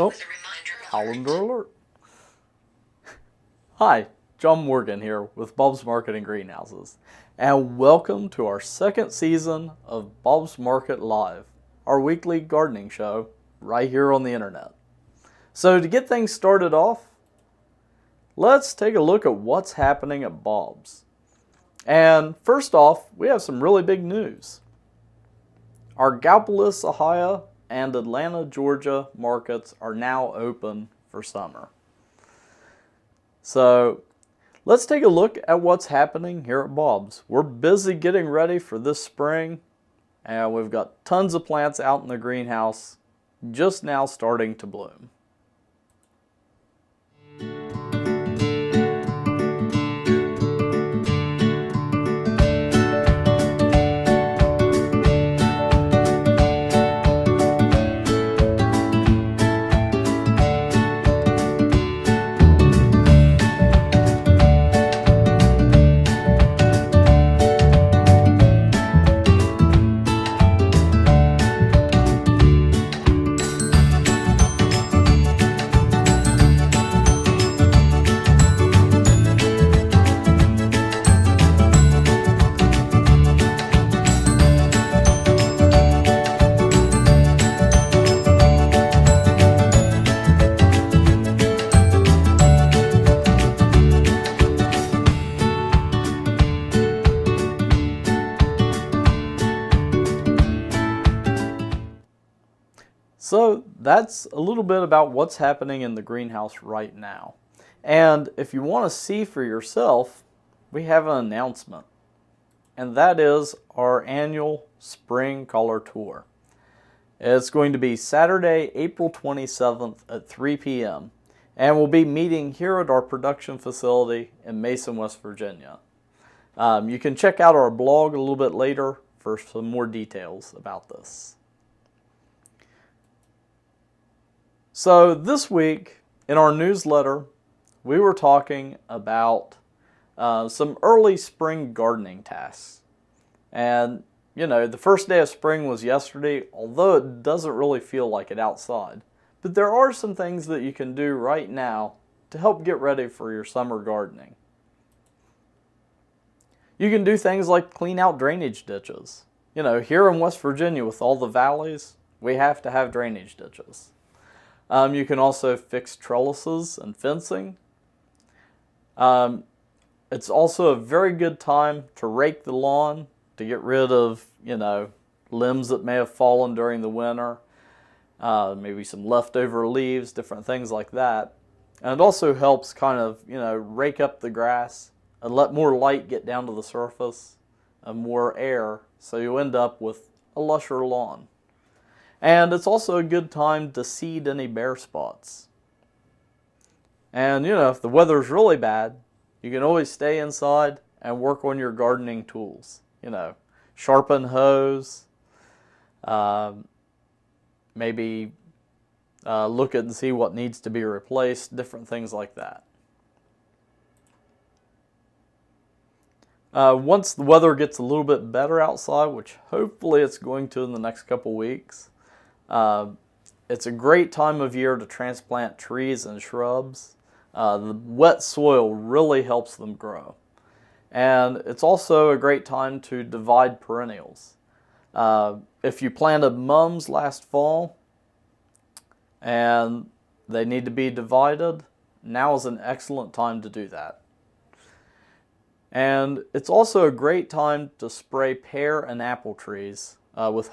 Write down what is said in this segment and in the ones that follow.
Oh, calendar alert. Hi, John Morgan here with Bob's Market and Greenhouses, and welcome to our second season of Bob's Market Live, our weekly gardening show right here on the internet. So to get things started off, let's take a look at what's happening at Bob's. And first off, we have some really big news. Our Gallipolis, Ohio and Atlanta, Georgia markets are now open for summer. So let's take a look at what's happening here at Bob's. We're busy getting ready for this spring, and we've got tons of plants out in the greenhouse just now starting to bloom. So that's a little bit about what's happening in the greenhouse right now. And if you want to see for yourself, we have an announcement. And that is our annual Spring Color Tour. It's going to be Saturday, April 27th at 3 p.m. And we'll be meeting here at our production facility in Mason, West Virginia. You can check out our blog a little bit later for some more details about this. So this week in our newsletter, we were talking about some early spring gardening tasks. And you know, the first day of spring was yesterday, although it doesn't really feel like it outside. But there are some things that you can do right now to help get ready for your summer gardening. You can do things like clean out drainage ditches. You know, here in West Virginia with all the valleys, we have to have drainage ditches. You can also fix trellises and fencing. It's also a very good time to rake the lawn to get rid of, you know, limbs that may have fallen during the winter, maybe some leftover leaves, different things like that. And it also helps kind of, you know, rake up the grass and let more light get down to the surface and more air, so you end up with a lusher lawn. And it's also a good time to seed any bare spots. And you know, if the weather's really bad, you can always stay inside and work on your gardening tools. You know, sharpen hoes, maybe look at and see what needs to be replaced, different things like that. Once the weather gets a little bit better outside, which hopefully it's going to in the next couple weeks, it's a great time of year to transplant trees and shrubs. The wet soil really helps them grow. And it's also a great time to divide perennials. If you planted mums last fall and they need to be divided, now is an excellent time to do that. And it's also a great time to spray pear and apple trees with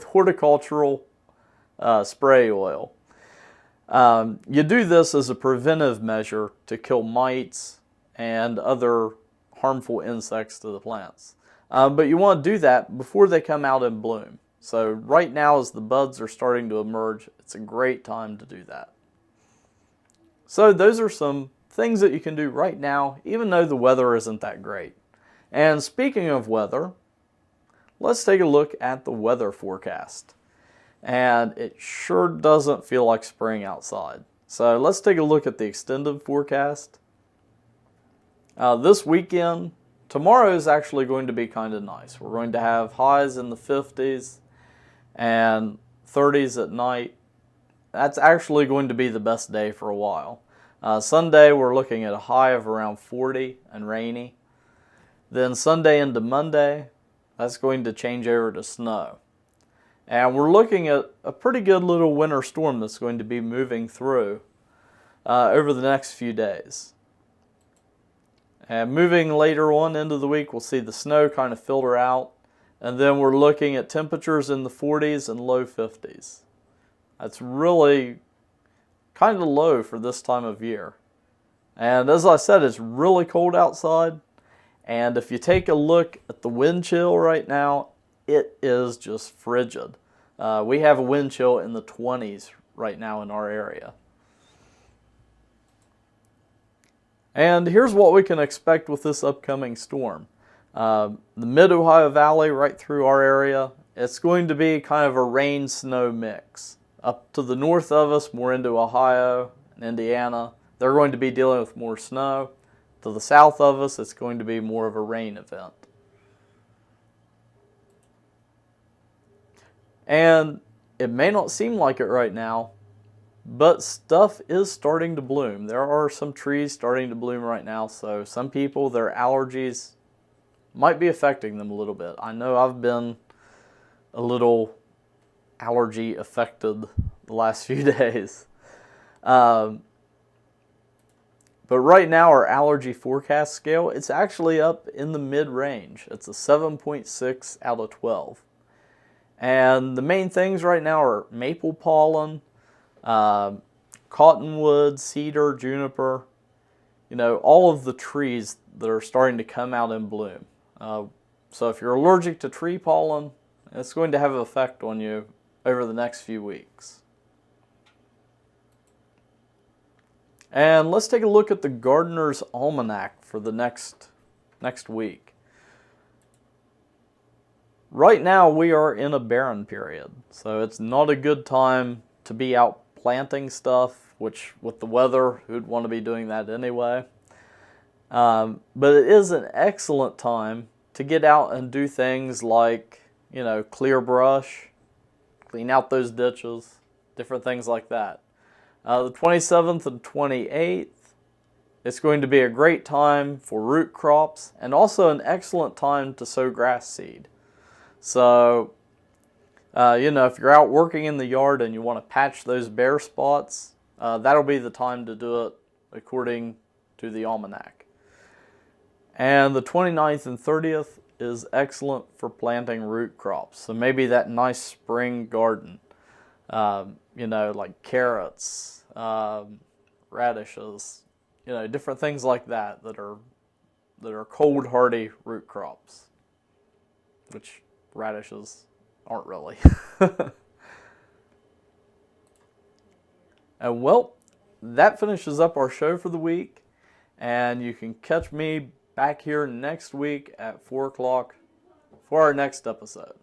horticultural spray oil. You do this as a preventive measure to kill mites and other harmful insects to the plants. But you want to do that before they come out in bloom. So right now, as the buds are starting to emerge, it's a great time to do that. So those are some things that you can do right now, even though the weather isn't that great. And speaking of weather, let's take a look at the weather forecast. And it sure doesn't feel like spring outside. So let's take a look at the extended forecast. This weekend, tomorrow is actually going to be kind of nice. We're going to have highs in the 50s, and 30s at night. That's actually going to be the best day for a while. Sunday, we're looking at a high of around 40 and rainy. Then Sunday into Monday, that's going to change over to snow. And we're looking at a pretty good little winter storm that's going to be moving through over the next few days. And moving later on into the week, we'll see the snow kind of filter out. And then we're looking at temperatures in the 40s and low 50s. That's really kind of low for this time of year. And as I said, it's really cold outside. And if you take a look at the wind chill right now, it is just frigid. We have a wind chill in the 20s right now in our area. And here's what we can expect with this upcoming storm. The mid-Ohio Valley right through our area, it's going to be kind of a rain-snow mix. Up to the north of us, more into Ohio and Indiana, they're going to be dealing with more snow. To the south of us, it's going to be more of a rain event. And it may not seem like it right now, but stuff is starting to bloom. There are some trees starting to bloom right now, so some people, their allergies might be affecting them a little bit. I know I've been a little allergy affected the last few days. But right now our allergy forecast scale, it's actually up in the mid-range. It's a 7.6 out of 12. And the main things right now are maple pollen, cottonwood, cedar, juniper, all of the trees that are starting to come out in bloom. So if you're allergic to tree pollen, it's going to have an effect on you over the next few weeks. And let's take a look at the Gardener's Almanac for the next week. Right now we are in a barren period, so it's not a good time to be out planting stuff, which with the weather, who'd want to be doing that anyway. But it is an excellent time to get out and do things like, clear brush, clean out those ditches, different things like that. The 27th and 28th, it's going to be a great time for root crops and also an excellent time to sow grass seed. So, if you're out working in the yard and you want to patch those bare spots, that'll be the time to do it according to the Almanac. And the 29th and 30th is excellent for planting root crops. So maybe that nice spring garden, like carrots, radishes, different things like that are cold hardy root crops, which radishes aren't really. And well, that finishes up our show for the week, and you can catch me back here next week at 4 o'clock for our next episode.